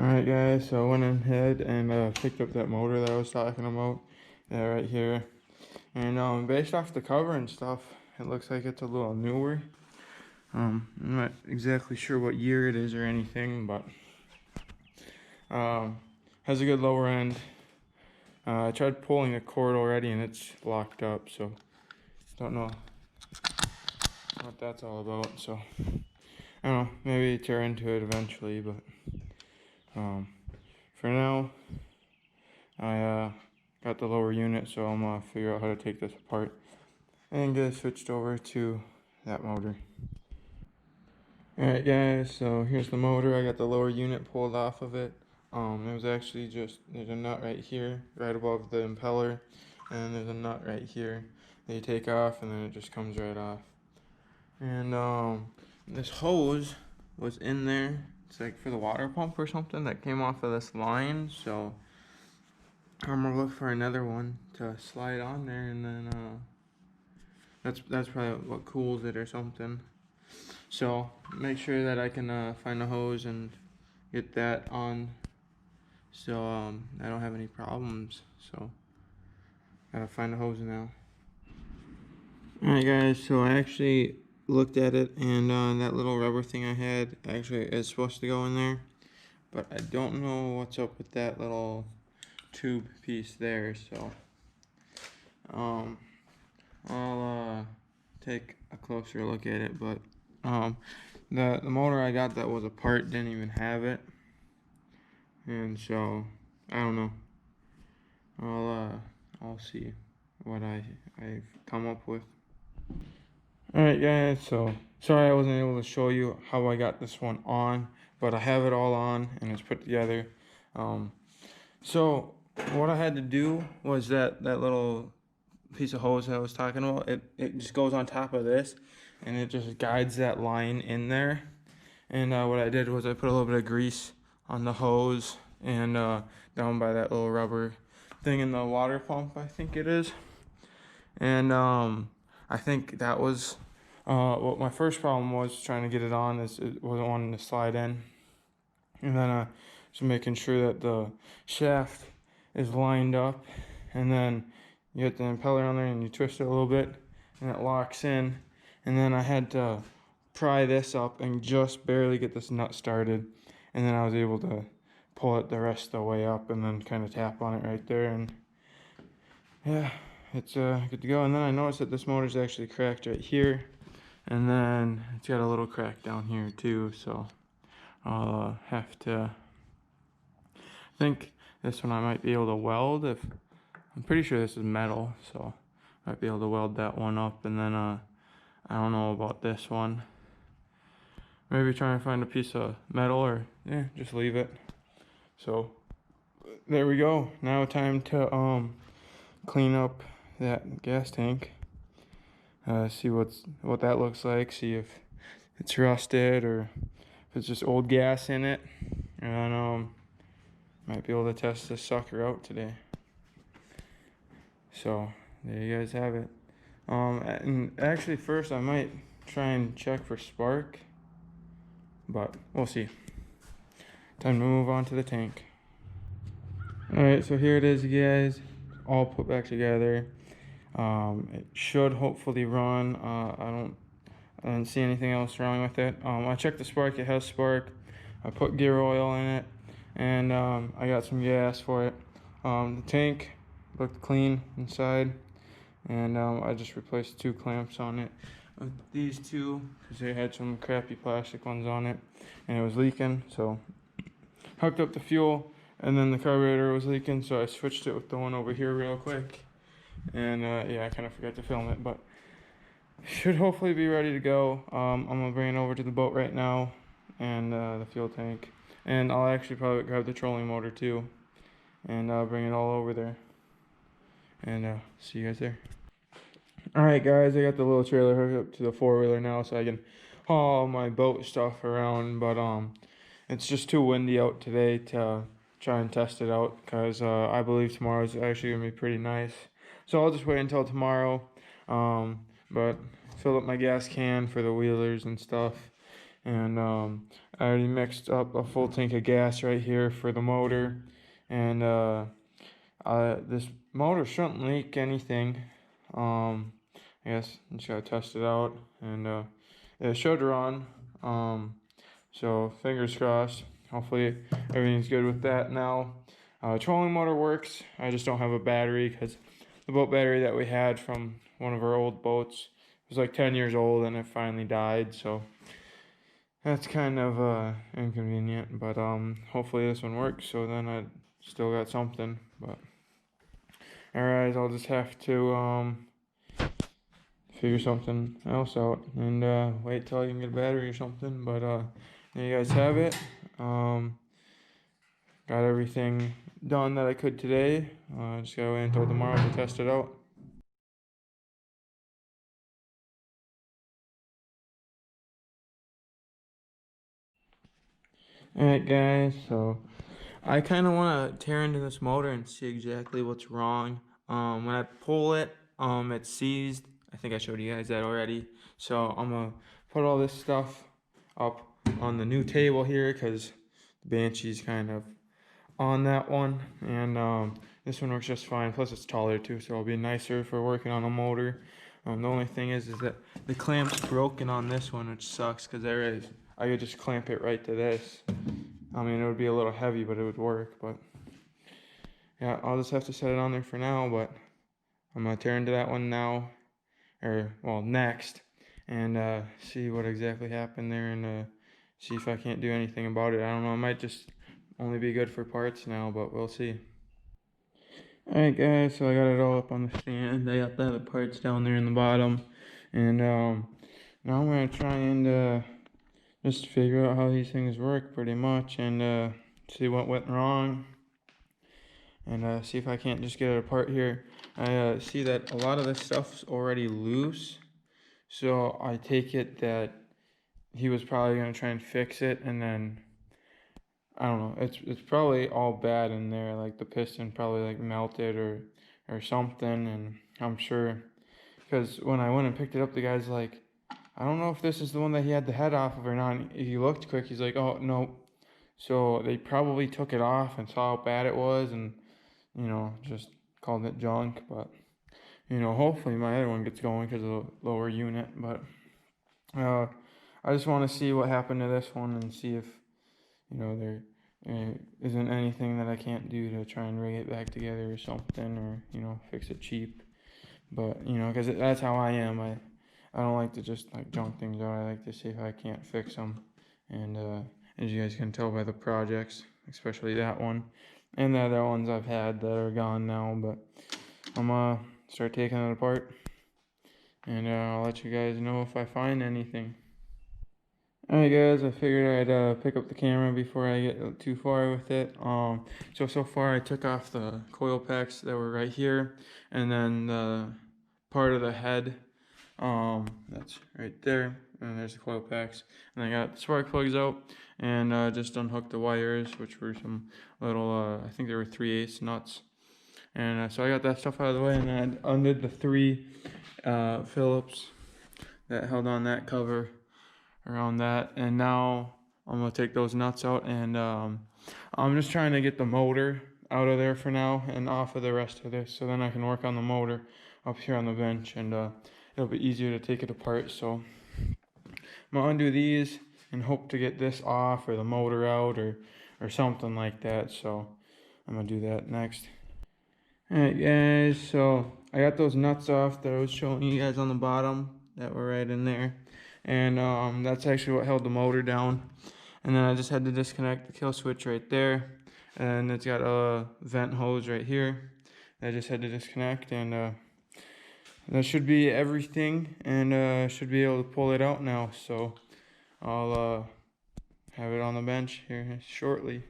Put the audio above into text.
Alright guys, so I went ahead and picked up that motor that I was talking about, right here. And based off the cover and stuff, it looks like it's a little newer. I'm not exactly sure what year it is or anything, but has a good lower end. I tried pulling the cord already and it's locked up, so don't know what that's all about. So I don't know, maybe tear into it eventually, but for now I got the lower unit, so I'm gonna figure out how to take this apart and get it switched over to that motor. Alright guys, so here's the motor. I got the lower unit pulled off of it. It was actually just, there's a nut right here, right above the impeller, and there's a nut right here that you take off and then it just comes right off. And this hose was in there. It's like for the water pump or something that came off of this line, so I'm gonna look for another one to slide on there, and then that's probably what cools it or something. So make sure that I can find a hose and get that on, so I don't have any problems. So gotta find a hose now. Alright guys, so I actually looked at it, and that little rubber thing I had actually is supposed to go in there, but I don't know what's up with that little tube piece there. So I'll take a closer look at it, but the motor I got that was apart didn't even have it, and so I don't know. I'll see what I've come up with. Alright guys, so sorry I wasn't able to show you how I got this one on, but I have it all on and it's put together. So what I had to do was that little piece of hose that I was talking about, it just goes on top of this and it just guides that line in there. And what I did was I put a little bit of grease on the hose and down by that little rubber thing in the water pump, I think it is. And I think that was what my first problem was, trying to get it on, is it wasn't wanting to slide in. And then just making sure that the shaft is lined up, and then you get the impeller on there and you twist it a little bit and it locks in. And then I had to pry this up and just barely get this nut started, and then I was able to pull it the rest of the way up and then kind of tap on it right there, and yeah, it's good to go. And then I noticed that this motor's actually cracked right here, and then it's got a little crack down here too, so I'll have to, I think this one I might be able to weld. If I'm pretty sure this is metal, so I might be able to weld that one up. And then I don't know about this one, maybe try and find a piece of metal, or yeah, just leave it. So there we go. Now time to clean up that gas tank, see what that looks like, see if it's rusted or if it's just old gas in it, and might be able to test this sucker out today. So there you guys have it. And actually first I might try and check for spark, but we'll see. Time to move on to the tank. Alright, so here it is, you guys, all put back together. It should hopefully run. I don't see anything else wrong with it. I checked the spark, it has spark. I put gear oil in it, and I got some gas for it. The tank looked clean inside, and I just replaced 2 clamps on it. These two, because they had some crappy plastic ones on it, and it was leaking, so hooked up the fuel, and then the carburetor was leaking, so I switched it with the one over here real quick. And yeah, I kind of forgot to film it, but should hopefully be ready to go. I'm gonna bring it over to the boat right now, and the fuel tank, and I'll actually probably grab the trolling motor too, and bring it all over there, and see you guys there. Alright guys, I got the little trailer hooked up to the 4-wheeler now, so I can haul my boat stuff around, but it's just too windy out today to try and test it out, because I believe tomorrow is actually gonna be pretty nice. So I'll just wait until tomorrow, but fill up my gas can for the wheelers and stuff, And I already mixed up a full tank of gas right here for the motor. And this motor shouldn't leak anything. I guess I'm just gotta test it out, and it should run. So fingers crossed. Hopefully everything's good with that now. Trolling motor works. I just don't have a battery because the boat battery that we had from one of our old boats was like 10 years old and it finally died. So that's kind of inconvenient. But hopefully this one works. So then I still got something. But alright, I'll just have to figure something else out and wait till I can get a battery or something. But there you guys have it. Got everything done that I could today. Just gotta wait until tomorrow to test it out. Alright guys, so I kind of want to tear into this motor and see exactly what's wrong. When I pull it, it's seized. I think I showed you guys that already. So I'm gonna put all this stuff up on the new table here because the Banshee's kind of on that one, and this one works just fine. Plus it's taller too, so it'll be nicer for working on a motor. The only thing is that the clamp's broken on this one, which sucks because I could just clamp it right to this. I mean, it would be a little heavy, but it would work. But yeah, I'll just have to set it on there for now. But I'm gonna tear into that one now, or well, next, and see what exactly happened there, and see if I can't do anything about it. I don't know. It might just only be good for parts now, but we'll see. Alright guys, so I got it all up on the stand. I got the other parts down there in the bottom, and now I'm gonna try and just figure out how these things work pretty much, and see what went wrong, and see if I can't just get it apart here. I see that a lot of this stuff's already loose, so I take it that he was probably gonna try and fix it, and then I don't know. It's probably all bad in there. Like the piston probably like melted or something, and I'm sure because when I went and picked it up, the guy's like, I don't know if this is the one that he had the head off of or not. And he looked quick. He's like, oh no. So they probably took it off and saw how bad it was, and just called it junk. But hopefully my other one gets going because of the lower unit. But I just want to see what happened to this one and see if there isn't anything that I can't do to try and rig it back together or something, or fix it cheap. But because that's how I am. I don't like to just like junk things out. I like to see if I can't fix them. And as you guys can tell by the projects, especially that one and the other ones I've had that are gone now. But I'm gonna start taking it apart, and I'll let you guys know if I find anything. Alright guys, I figured I'd pick up the camera before I get too far with it. So far I took off the coil packs that were right here, and then the part of the head, that's right there, and there's the coil packs. And I got the spark plugs out, and just unhooked the wires, which were some little, I think they were 3/8 nuts. And so I got that stuff out of the way, and then I undid the 3 Phillips that held on that cover around that, and now I'm gonna take those nuts out, and I'm just trying to get the motor out of there for now and off of the rest of this, so then I can work on the motor up here on the bench, and it'll be easier to take it apart. So I'm gonna undo these and hope to get this off or the motor out or something like that. So I'm gonna do that next. Alright guys, so I got those nuts off that I was showing you guys on the bottom that were right in there, and that's actually what held the motor down. And then I just had to disconnect the kill switch right there, and it's got a vent hose right here. I just had to disconnect, and that should be everything, and should be able to pull it out now. So I'll have it on the bench here shortly.